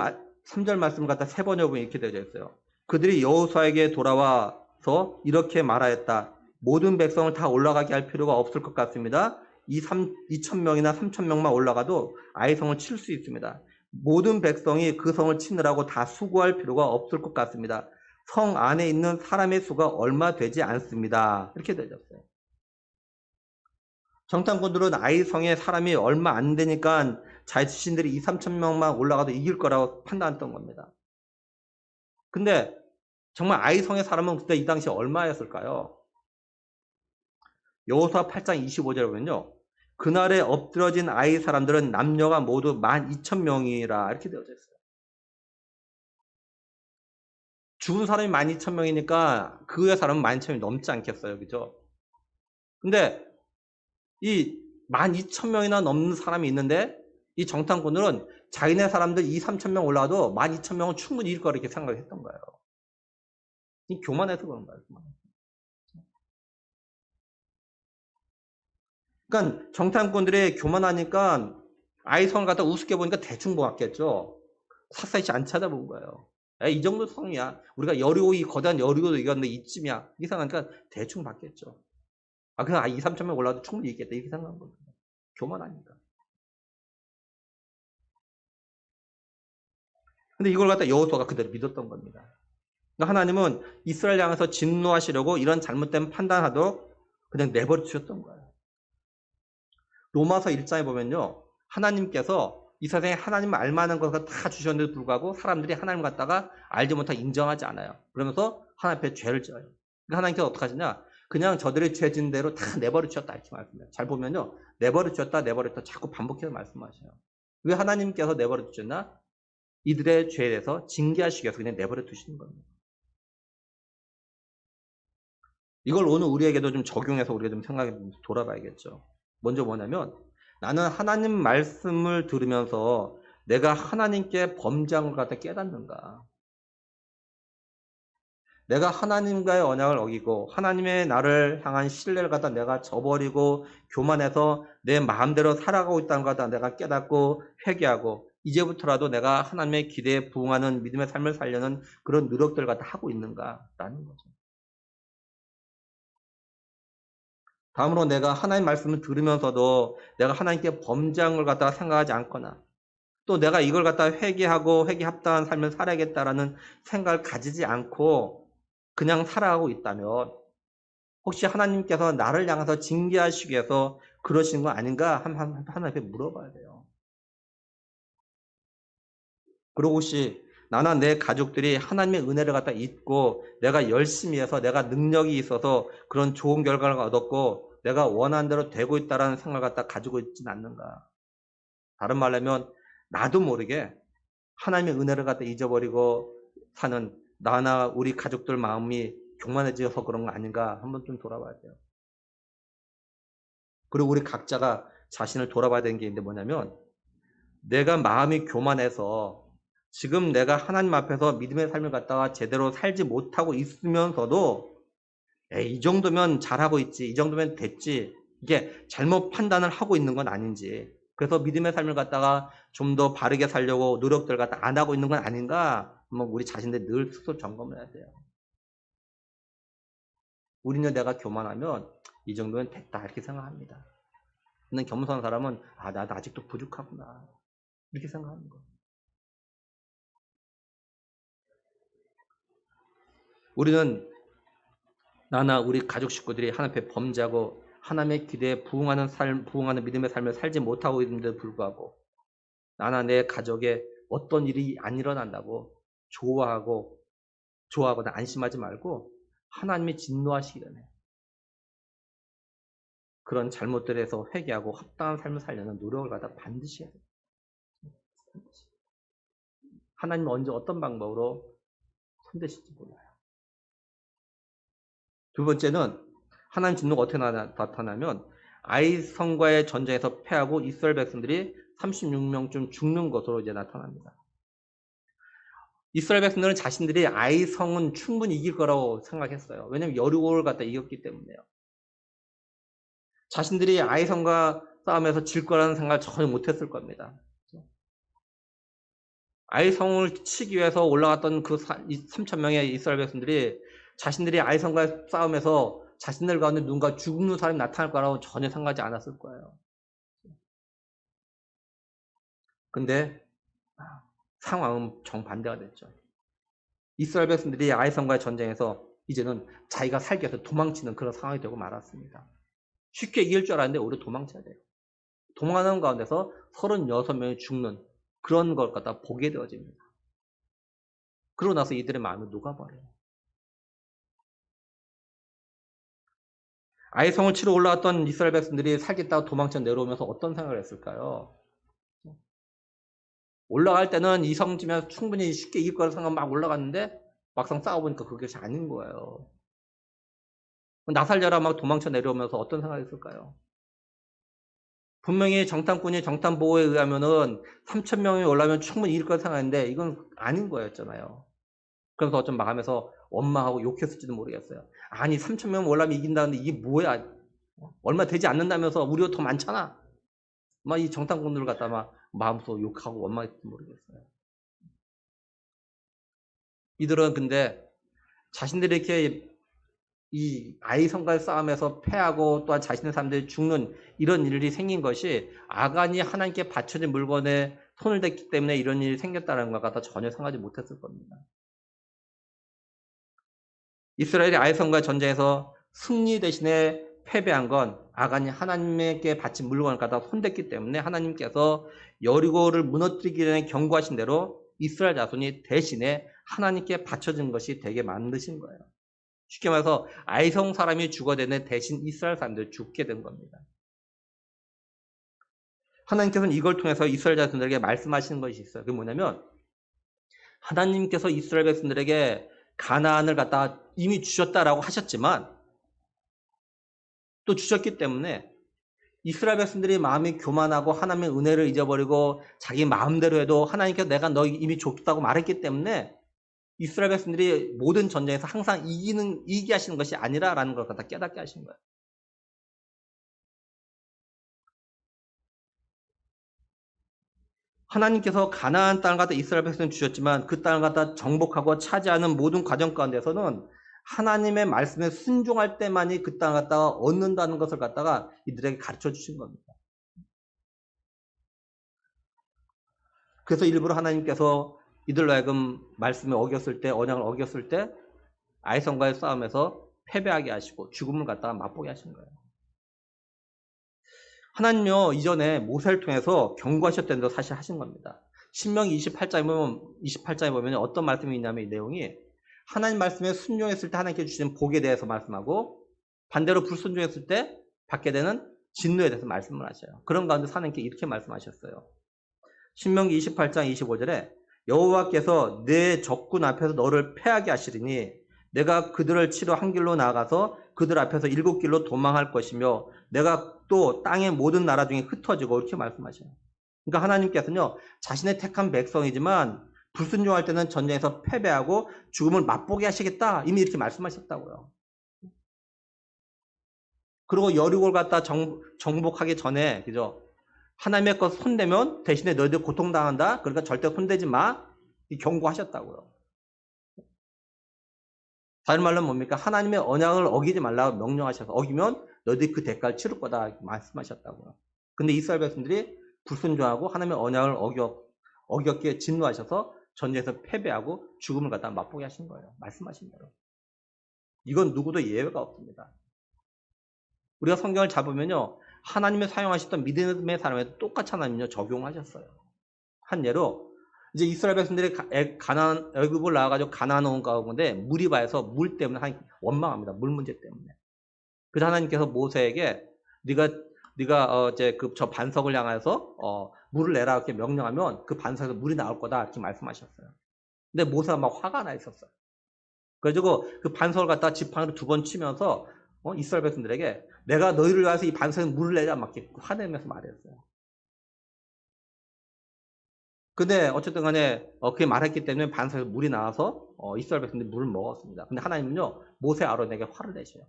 말씀을 갖다 세 번역을 보면 이렇게 되어 있어요. 그들이 여호수아에게 돌아와서 이렇게 말하였다. 모든 백성을 다 올라가게 할 필요가 없을 것 같습니다. 2,000명이나 3,000명만 올라가도 아이성을 칠 수 있습니다. 모든 백성이 그 성을 치느라고 다 수고할 필요가 없을 것 같습니다. 성 안에 있는 사람의 수가 얼마 되지 않습니다. 이렇게 되었어요. 정탐꾼들은 아이성에 사람이 얼마 안 되니까 자신들이 2, 3천 명만 올라가도 이길 거라고 판단했던 겁니다. 근데 정말 아이성의 사람은 그때 이 당시에 얼마였을까요? 여호수아 8장 25절 보면요. 그날에 엎드러진 아이 사람들은 남녀가 모두 12,000명이라 이렇게 되어져 있어요. 죽은 사람이 12,000명이니까 그 후에 사람은 12,000명이 넘지 않겠어요. 그죠? 근데 이 12,000명이나 넘는 사람이 있는데 이 정탐꾼들은 자기네 사람들 2, 3,000명 올라와도 12,000명은 충분히 이길 거라 이렇게 생각했던 거예요. 이 교만해서 그런 거예요. 그러니까 정탐꾼들이 교만하니까 아이성을 갖다 우습게 보니까 대충 보았겠죠. 샅샅이 안 찾아본 거예요. 이 정도 성이야. 우리가 이 거대한 여리고도 이겼는데 이쯤이야. 이렇게 생각하니까 대충 봤겠죠. 그냥 2, 3천 명 올라와도 충분히 이기겠다. 이렇게 생각한 겁니다. 교만하니까. 근데 이걸 갖다 여호수아가 그대로 믿었던 겁니다. 그러니까 하나님은 이스라엘 향해서 진노하시려고 이런 잘못된 판단하도록 그냥 내버려 두셨던 거예요. 로마서 1장에 보면요. 하나님께서 이 세상에 하나님 알만한 것을 다 주셨는데도 불구하고 사람들이 하나님 갖다가 알지 못하고 인정하지 않아요. 그러면서 하나님 앞에 죄를 지어요. 그러니까 하나님께서 어떻게 하시냐. 그냥 저들의 죄 진 대로 다 내버려 두셨다 이렇게 말씀해요. 잘 보면요. 내버려 두셨다 내버려 두셨다 자꾸 반복해서 말씀하셔요. 왜 하나님께서 내버려 두셨나? 이들의 죄에 대해서 징계하시기 위해서 그냥 내버려 두시는 겁니다. 이걸 오늘 우리에게도 좀 적용해서 우리가 좀 생각해 돌아봐야겠죠. 먼저 뭐냐면 나는 하나님 말씀을 들으면서 내가 하나님께 범죄한 걸 갖다 깨닫는가. 내가 하나님과의 언약을 어기고 하나님의 나를 향한 신뢰를 갖다 내가 저버리고 교만해서 내 마음대로 살아가고 있다는 걸 갖다 내가 깨닫고 회개하고 이제부터라도 내가 하나님의 기대에 부응하는 믿음의 삶을 살려는 그런 노력들을 갖다 하고 있는가라는 거죠. 다음으로 내가 하나님 말씀을 들으면서도 내가 하나님께 범죄한 걸 갖다가 생각하지 않거나 또 내가 이걸 갖다가 회개하고 회개 합당한 삶을 살아야겠다라는 생각을 가지지 않고 그냥 살아가고 있다면 혹시 하나님께서 나를 향해서 징계하시기 위해서 그러시는 거 아닌가 하나님께 물어봐야 돼요. 그리고 혹시 나나 내 가족들이 하나님의 은혜를 갖다 잊고 내가 열심히 해서 내가 능력이 있어서 그런 좋은 결과를 얻었고 내가 원하는 대로 되고 있다라는 생각을 갖다 가지고 있지는 않는가. 다른 말로 하면 나도 모르게 하나님의 은혜를 갖다 잊어버리고 사는 나나 우리 가족들 마음이 교만해져서 그런 거 아닌가 한번 좀 돌아봐야 돼요. 그리고 우리 각자가 자신을 돌아봐야 되는 게 있는데 뭐냐면 내가 마음이 교만해서 지금 내가 하나님 앞에서 믿음의 삶을 갖다가 제대로 살지 못하고 있으면서도 이 정도면 잘하고 있지, 이 정도면 됐지, 이게 잘못 판단을 하고 있는 건 아닌지, 그래서 믿음의 삶을 갖다가 좀 더 바르게 살려고 노력들을 갖다 안 하고 있는 건 아닌가, 한번 우리 자신들 늘 스스로 점검을 해야 돼요. 우리는 내가 교만하면 이 정도면 됐다 이렇게 생각합니다. 근데 겸손한 사람은 나도 아직도 부족하구나 이렇게 생각하는 거예요. 우리는 나나 우리 가족 식구들이 하나님 앞에 범죄하고 하나님의 기대에 부응하는 믿음의 삶을 살지 못하고 있는데도 불구하고 나나 내 가족에 어떤 일이 안 일어난다고 좋아하거나 안심하지 말고 하나님이 진노하시기 전에 그런 잘못들에서 회개하고 합당한 삶을 살려는 노력을 갖다 반드시 해야 돼요. 하나님은 언제 어떤 방법으로 손대실지 몰라요. 두 번째는 하나님 진노가 어떻게 나타나면 아이성과의 전쟁에서 패하고 이스라엘 백성들이 36명쯤 죽는 것으로 이제 나타납니다. 이스라엘 백성들은 자신들이 아이성은 충분히 이길 거라고 생각했어요. 왜냐하면 여리고를 갖다 이겼기 때문에요. 자신들이 아이성과 싸움에서 질 거라는 생각을 전혀 못했을 겁니다. 아이성을 치기 위해서 올라갔던 그 3,000명의 이스라엘 백성들이 자신들이 아이성과의 싸움에서 자신들 가운데 누군가 죽는 사람이 나타날 거라고 전혀 생각하지 않았을 거예요. 근데 상황은 정반대가 됐죠. 이스라엘 백성들이 아이성과의 전쟁에서 이제는 자기가 살기 위해서 도망치는 그런 상황이 되고 말았습니다. 쉽게 이길 줄 알았는데 오히려 도망쳐야 돼요. 도망하는 가운데서 36명이 죽는 그런 걸 갖다 보게 되어집니다. 그러고 나서 이들의 마음이 녹아버려요. 아이성을 치러 올라왔던 이스라엘 백성들이 살겠다고 도망쳐 내려오면서 어떤 생각을 했을까요? 올라갈 때는 이 성지면 충분히 쉽게 이길 거라고 생각하면 막 올라갔는데 막상 싸워보니까 그것이 아닌 거예요. 나 살려라 막 도망쳐 내려오면서 어떤 생각이 있을까요? 분명히 정탐꾼이 정탐 보고에 의하면은 3,000명이 올라오면 충분히 이길 거라고 생각했는데 이건 아닌 거였잖아요. 그래서 어쩜 마음에서 원망하고 욕했을지도 모르겠어요. 아니 3,000명 올라오면 이긴다는데 이게 뭐야? 얼마 되지 않는다면서 우리가 더 많잖아. 막 이 정탐꾼들을 갖다 막 마음속으로 욕하고 원망했을지 모르겠어요. 이들은 근데 자신들이 이렇게 이 아이성과의 싸움에서 패하고 또한 자신의 사람들이 죽는 이런 일이 생긴 것이 아간이 하나님께 바쳐진 물건에 손을 댔기 때문에 이런 일이 생겼다는 것 갖다 전혀 생각하지 못했을 겁니다. 이스라엘이 아이성과의 전쟁에서 승리 대신에 패배한 건 아간이 하나님께 바친 물건을 갖다 손댔기 때문에 하나님께서 여리고를 무너뜨리기 전에 경고하신 대로 이스라엘 자손이 대신에 하나님께 바쳐진 것이 되게 만드신 거예요. 쉽게 말해서 아이성 사람이 죽어야 되는 대신 이스라엘 사람들이 죽게 된 겁니다. 하나님께서는 이걸 통해서 이스라엘 자손들에게 말씀하시는 것이 있어요. 그게 뭐냐면 하나님께서 이스라엘 백성들에게 가나안을 갖다 이미 주셨다라고 하셨지만 또 주셨기 때문에 이스라엘 백성들이 마음이 교만하고 하나님의 은혜를 잊어버리고 자기 마음대로 해도 하나님께서 내가 너 이미 줬다고 말했기 때문에 이스라엘 백성들이 모든 전쟁에서 항상 이기게 하시는 것이 아니라라는 걸 갖다 깨닫게 하신 거예요. 하나님께서 가나안 땅을 갖다 이스라엘 백성 주셨지만 그 땅을 갖다 정복하고 차지하는 모든 과정 가운데서는 하나님의 말씀에 순종할 때만이 그 땅을 갖다가 얻는다는 것을 갖다가 이들에게 가르쳐 주신 겁니다. 그래서 일부러 하나님께서 이들로 하여금 말씀을 어겼을 때, 언약을 어겼을 때 아이성과의 싸움에서 패배하게 하시고 죽음을 갖다가 맛보게 하신 거예요. 하나님요 이전에 모세를 통해서 경고하셨던 대로 사실 하신 겁니다. 신명기 28장에 보면 어떤 말씀이 있냐면 이 내용이 하나님 말씀에 순종했을 때 하나님께 주신 복에 대해서 말씀하고 반대로 불순종했을 때 받게 되는 진노에 대해서 말씀을 하셔요. 그런 가운데 하나님께 이렇게 말씀하셨어요. 신명기 28장 25절에 여호와께서 내 적군 앞에서 너를 패하게 하시리니 내가 그들을 치러 한 길로 나아가서 그들 앞에서 7길로 도망할 것이며 내가 또 땅의 모든 나라 중에 흩어지고 이렇게 말씀하셔요. 그러니까 하나님께서는요 자신의 택한 백성이지만 불순종할 때는 전쟁에서 패배하고 죽음을 맛보게 하시겠다 이미 이렇게 말씀하셨다고요. 그리고 여리고를 갖다 정복하기 전에 그죠? 하나님의 것 손대면 대신에 너희들 고통당한다. 그러니까 절대 손대지 마. 경고하셨다고요. 다른 말로 뭡니까? 하나님의 언약을 어기지 말라고 명령하셔서 어기면 너희들이 그 대가를 치를 거다 말씀하셨다고요. 근데 이스라엘 백성들이 불순종하고 하나님의 언약을 어겼기에 진노하셔서 전쟁에서 패배하고 죽음을 갖다 맛보게 하신 거예요. 말씀하신 대로. 이건 누구도 예외가 없습니다. 우리가 성경을 잡으면요. 하나님의 사용하셨던 믿음의 사람에도 똑같이 하나님은요 적용하셨어요. 한 예로 이제 이스라엘 백성들이 애굽을 나와가지고 가나안 온 가운데 물이 바해서 물 때문에 원망합니다. 물 문제 때문에. 그래서 하나님께서 모세에게 네가 이제 저 반석을 향해서 물을 내라 이렇게 명령하면 그 반석에서 물이 나올 거다 이렇게 말씀하셨어요. 근데 모세가 막 화가 나 있었어요. 그래가지고 그 반석을 갖다 지팡이로 2번 치면서 이스라엘 백성들에게 내가 너희를 위해서 이 반석에 물을 내자 막 이렇게 화내면서 말했어요. 근데 어쨌든 간에 그렇게 말했기 때문에 반석에서 물이 나와서 이스라엘 백성들이 물을 먹었습니다. 근데 하나님은요 모세 아론에게 화를 내셔요.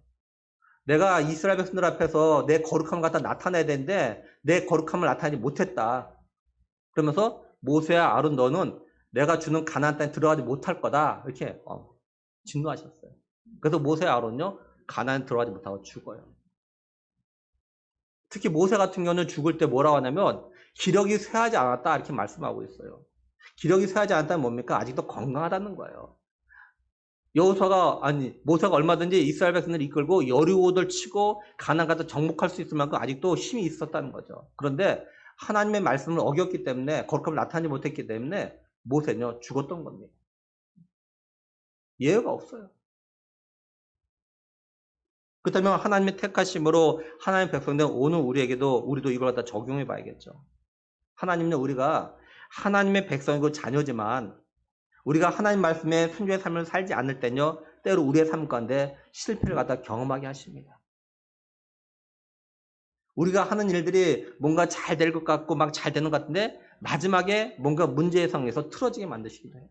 내가 이스라엘 백성들 앞에서 내 거룩함을 갖다 나타내야 되는데 내 거룩함을 나타내지 못했다. 그러면서 모세와 아론 너는 내가 주는 가나안 땅에 들어가지 못할 거다. 이렇게 진노하셨어요. 그래서 모세와 아론요 가나안에 들어가지 못하고 죽어요. 특히 모세 같은 경우는 죽을 때 뭐라고 하냐면 기력이 쇠하지 않았다 이렇게 말씀하고 있어요. 기력이 쇠하지 않았다는 뭡니까? 아직도 건강하다는 거예요. 모세가 얼마든지 이스라엘 백성들을 이끌고 여리고를 치고 가나안 가서 정복할 수 있을 만큼 아직도 힘이 있었다는 거죠. 그런데 하나님의 말씀을 어겼기 때문에 거룩함을 나타내지 못했기 때문에 모세는 죽었던 겁니다. 예외가 없어요. 그렇다면 하나님의 택하심으로 하나님의 백성들 오늘 우리도 이걸 갖다 적용해 봐야겠죠. 하나님은 우리가 하나님의 백성이고 자녀지만 우리가 하나님 말씀에 순종의 삶을 살지 않을 때는요 때로 우리의 삶 가운데 실패를 갖다 경험하게 하십니다. 우리가 하는 일들이 뭔가 잘 될 것 같고 막 잘 되는 것 같은데 마지막에 뭔가 문제의 상에서 틀어지게 만드시기도 해요.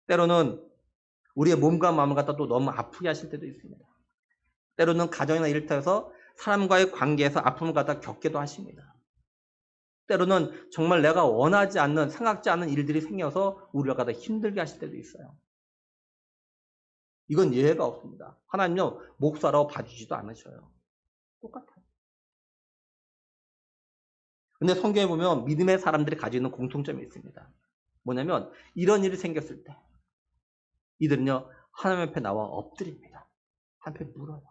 때로는 우리의 몸과 마음을 갖다 또 너무 아프게 하실 때도 있습니다. 때로는 가정이나 일터에서 사람과의 관계에서 아픔을 갖다 겪기도 하십니다. 때로는 정말 내가 원하지 않는, 생각지 않는 일들이 생겨서 우리를 갖다 힘들게 하실 때도 있어요. 이건 예외가 없습니다. 하나님은요, 목사라고 봐주지도 않으셔요. 똑같아요. 근데 성경에 보면 믿음의 사람들이 가지고 있는 공통점이 있습니다. 뭐냐면 이런 일이 생겼을 때 이들은요 하나님 앞에 나와 엎드립니다. 하나님 앞에 물어요.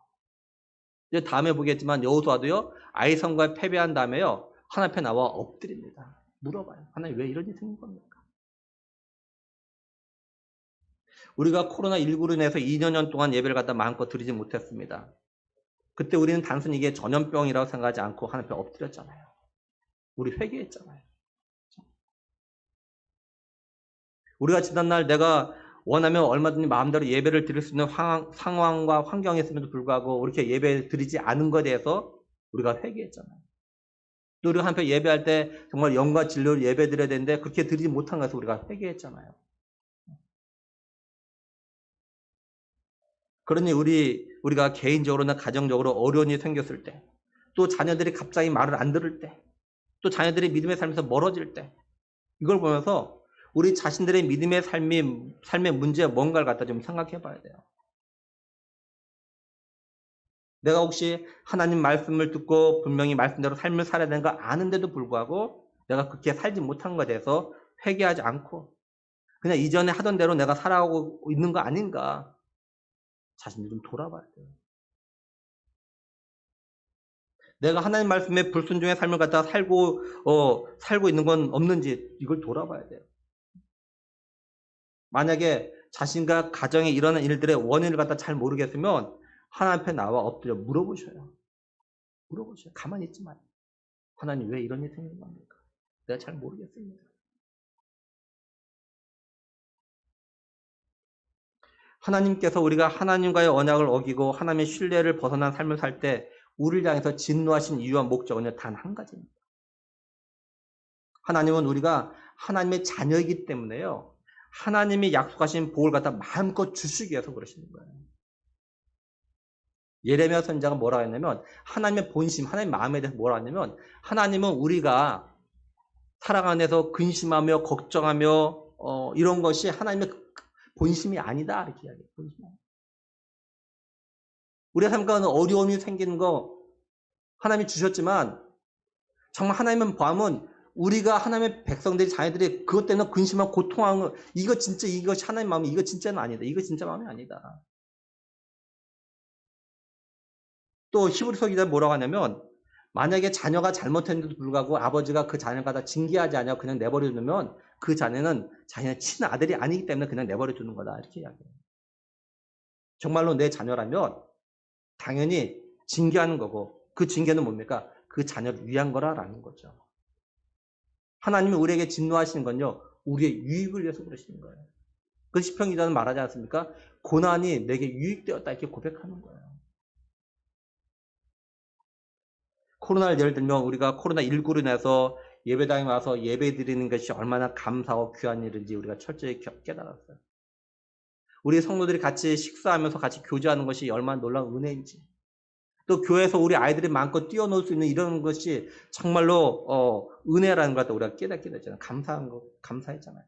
이제 다음에 보겠지만 여호수아도요. 아이성과 패배한 다음에요. 하나님 앞에 나와 엎드립니다. 물어봐요. 하나님 왜 이런 일이 생긴 겁니까? 우리가 코로나19로 인해서 2년 동안 예배를 갖다 마음껏 드리지 못했습니다. 그때 우리는 단순히 이게 전염병이라고 생각하지 않고 하나님 앞에 엎드렸잖아요. 우리 회개했잖아요. 우리가 지난날 내가 원하면 얼마든지 마음대로 예배를 드릴 수 있는 상황과 환경이 있음에도 불구하고 이렇게 예배 드리지 않은 것에 대해서 우리가 회개했잖아요. 또 우리가 한편 예배할 때 정말 영과 진리로 예배 드려야 되는데 그렇게 드리지 못한 것에서 우리가 회개했잖아요. 그러니 우리가 개인적으로나 가정적으로 어려움이 생겼을 때, 또 자녀들이 갑자기 말을 안 들을 때, 또 자녀들이 믿음의 삶에서 멀어질 때, 이걸 보면서 우리 자신들의 믿음의 삶의 문제가 뭔가를 갖다 좀 생각해 봐야 돼요. 내가 혹시 하나님 말씀을 듣고 분명히 말씀대로 삶을 살아야 되는 거 아는데도 불구하고 내가 그렇게 살지 못한 것에 대해서 회개하지 않고 그냥 이전에 하던 대로 내가 살아가고 있는 거 아닌가 자신을 좀 돌아봐야 돼요. 내가 하나님 말씀에 불순종의 삶을 갖다가 살고 있는 건 없는지 이걸 돌아봐야 돼요. 만약에 자신과 가정에 일어난 일들의 원인을 갖다 잘 모르겠으면 하나님 앞에 나와 엎드려 물어보셔요. 가만히 있지 마요. 하나님 왜 이런 일이 생긴 겁니까? 내가 잘 모르겠습니다. 하나님께서 우리가 하나님과의 언약을 어기고 하나님의 신뢰를 벗어난 삶을 살 때 우리를 향해서 진노하신 이유와 목적은 단 한 가지입니다. 하나님은 우리가 하나님의 자녀이기 때문에요. 하나님이 약속하신 복을 갖다 마음껏 주시기 위해서 그러시는 거예요. 예레미야 선지자가 뭐라고 했냐면 하나님의 본심, 하나님의 마음에 대해서 뭐라고 했냐면 하나님은 우리가 살아가는 데서 근심하며 걱정하며 이런 것이 하나님의 본심이 아니다 이렇게 이야기해요. 본심이 아니다. 우리의 삶 가운데 어려움이 생기는 거 하나님이 주셨지만 정말 하나님의 마음은 우리가 하나님의 백성들이 자녀들이 그것 때문에 근심하고 고통하는 거 이것이 하나님의 마음이 이거 진짜는 아니다. 이거 진짜 마음이 아니다. 또 히브리서 기자 뭐라고 하냐면 만약에 자녀가 잘못했는데도 불구하고 아버지가 그 자녀가 다 징계하지 않냐 그냥 내버려 두면 그 자녀는 자기의 친아들이 아니기 때문에 그냥 내버려 두는 거다 이렇게 이야기해요. 정말로 내 자녀라면 당연히 징계하는 거고 그 징계는 뭡니까? 그 자녀를 위한 거라라는 거죠. 하나님이 우리에게 진노하시는 건요. 우리의 유익을 위해서 그러시는 거예요. 그 시편 기자는 말하지 않습니까? 고난이 내게 유익되었다 이렇게 고백하는 거예요. 코로나를 예를 들면 우리가 코로나19로 인해서 예배당에 와서 예배 드리는 것이 얼마나 감사하고 귀한 일인지 우리가 철저히 깨달았어요. 우리 성도들이 같이 식사하면서 같이 교제하는 것이 얼마나 놀라운 은혜인지 또 교회에서 우리 아이들이 마음껏 뛰어놀 수 있는 이런 것이 정말로 은혜라는 걸 우리가 깨닫게 됐잖아요. 감사했잖아요.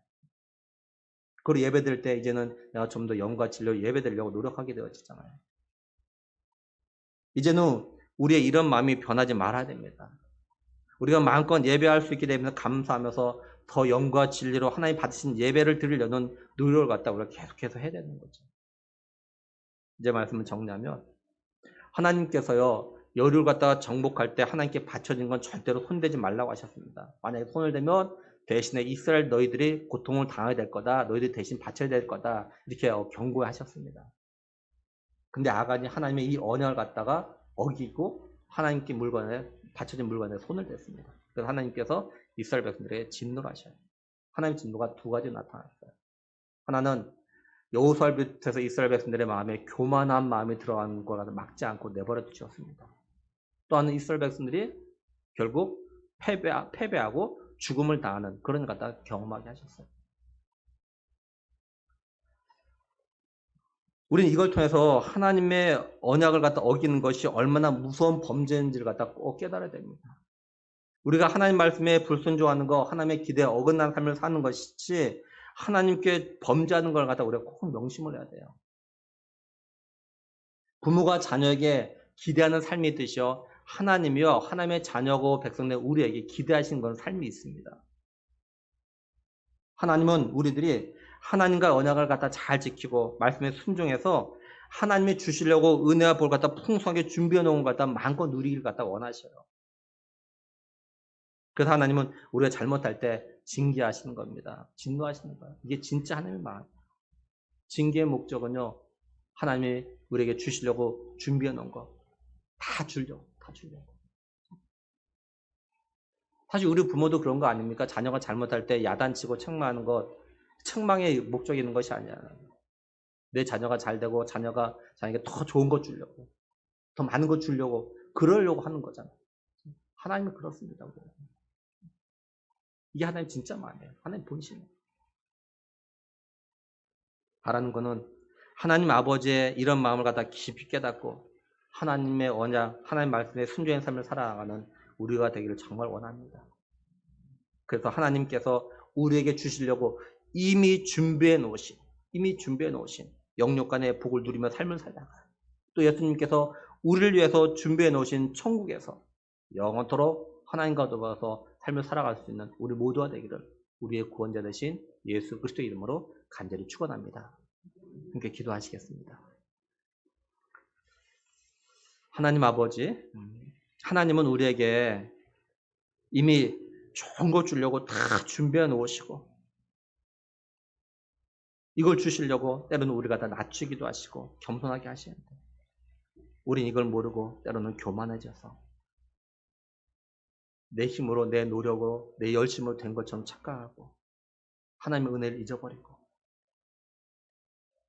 그리고 예배 드릴 때 이제는 내가 좀 더 영과 진리로 예배 드리려고 노력하게 되어졌잖아요. 이제는 우리의 이런 마음이 변하지 말아야 됩니다. 우리가 마음껏 예배할 수 있게 되면 감사하면서 더 영과 진리로 하나님 받으신 예배를 드리려는 노력을 갖다 우리가 계속해서 해야 되는 거죠. 이제 말씀을 정리하면 하나님께서요 여류를 갖다가 정복할 때 하나님께 바쳐진 건 절대로 손대지 말라고 하셨습니다. 만약에 손을 대면 대신에 이스라엘 너희들이 고통을 당하게 될 거다. 너희들이 대신 바쳐야 될 거다. 이렇게 경고하셨습니다. 근데 아간이 하나님의 이 언약을 갖다가 어기고 하나님께 바쳐진 물건에 손을 댔습니다. 그래서 하나님께서 이스라엘 백성들에게 진노를 하셔요. 하나님의 진노가 두 가지 나타났어요. 하나는 여호수아를 비롯해서 이스라엘 백성들의 마음에 교만한 마음이 들어가는 거라도 막지 않고 내버려 두셨습니다. 또 하나는 이스라엘 백성들이 결국 패배하고 죽음을 당하는 그런 걸 갖다가 경험하게 하셨어요. 우리는 이걸 통해서 하나님의 언약을 갖다 어기는 것이 얼마나 무서운 범죄인지를 갖다 꼭 깨달아야 됩니다. 우리가 하나님 말씀에 불순종하는 거, 하나님의 기대에 어긋난 삶을 사는 것이지 하나님께 범죄하는 걸 갖다 우리가 꼭 명심을 해야 돼요. 부모가 자녀에게 기대하는 삶이 있듯이요. 하나님이요. 하나님의 자녀고 백성들 우리에게 기대하시는 건 삶이 있습니다. 하나님은 우리들이 하나님과 언약을 갖다 잘 지키고 말씀에 순종해서 하나님이 주시려고 은혜와 볼 갖다 풍성하게 준비해 놓은 것 갖다 마음껏 누리기를 갖다 원하셔요. 그래서 하나님은 우리가 잘못할 때 징계하시는 겁니다. 진노하시는 거예요. 이게 진짜 하나님의 마음. 징계의 목적은요, 하나님이 우리에게 주시려고 준비해 놓은 거. 다 주려고. 사실 우리 부모도 그런 거 아닙니까? 자녀가 잘못할 때 야단치고 책망하는 것, 책망의 목적이 있는 것이 아니야. 내 자녀가 잘 되고 자녀가 자기에게 더 좋은 것 주려고, 더 많은 것 주려고, 그러려고 하는 거잖아. 하나님은 그렇습니다. 이게 하나님 진짜 마음이에요. 하나님 본심이에요. 바라는 거는 하나님 아버지의 이런 마음을 갖다 깊이 깨닫고 하나님의 언약, 하나님 말씀에 순종의 삶을 살아가는 우리가 되기를 정말 원합니다. 그래서 하나님께서 우리에게 주시려고 이미 준비해 놓으신 영육간의 복을 누리며 삶을 살다가 또 예수님께서 우리를 위해서 준비해 놓으신 천국에서 영원토록 하나님과 더불어서 삶을 살아갈 수 있는 우리 모두가 되기를 우리의 구원자 되신 예수 그리스도의 이름으로 간절히 축원합니다. 함께 기도하시겠습니다. 하나님 아버지, 하나님은 우리에게 이미 좋은 거 주려고 다 준비해 놓으시고 이걸 주시려고 때로는 우리가 다 낮추기도 하시고 겸손하게 하시는데 우린 이걸 모르고 때로는 교만해져서 내 힘으로 내 노력으로 내 열심으로 된 것처럼 착각하고 하나님의 은혜를 잊어버리고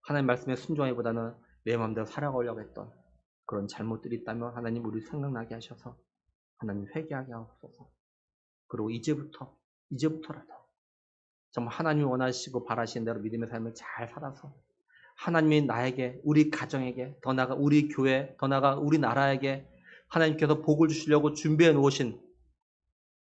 하나님 말씀에 순종하기보다는 내 마음대로 살아가려고 했던 그런 잘못들이 있다면 하나님 우리 생각나게 하셔서 하나님 회개하게 하옵소서. 그리고 이제부터라도 정말 하나님이 원하시고 바라시는 대로 믿음의 삶을 잘 살아서 하나님이 나에게, 우리 가정에게, 더 나아가 우리 교회, 더 나아가 우리 나라에게 하나님께서 복을 주시려고 준비해 놓으신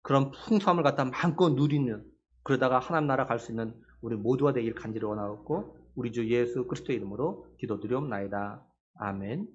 그런 풍성함을 갖다 마음껏 누리는, 그러다가 하나님 나라 갈 수 있는 우리 모두가 되길 간절히 원하고 우리 주 예수 그리스도의 이름으로 기도드리옵나이다. 아멘.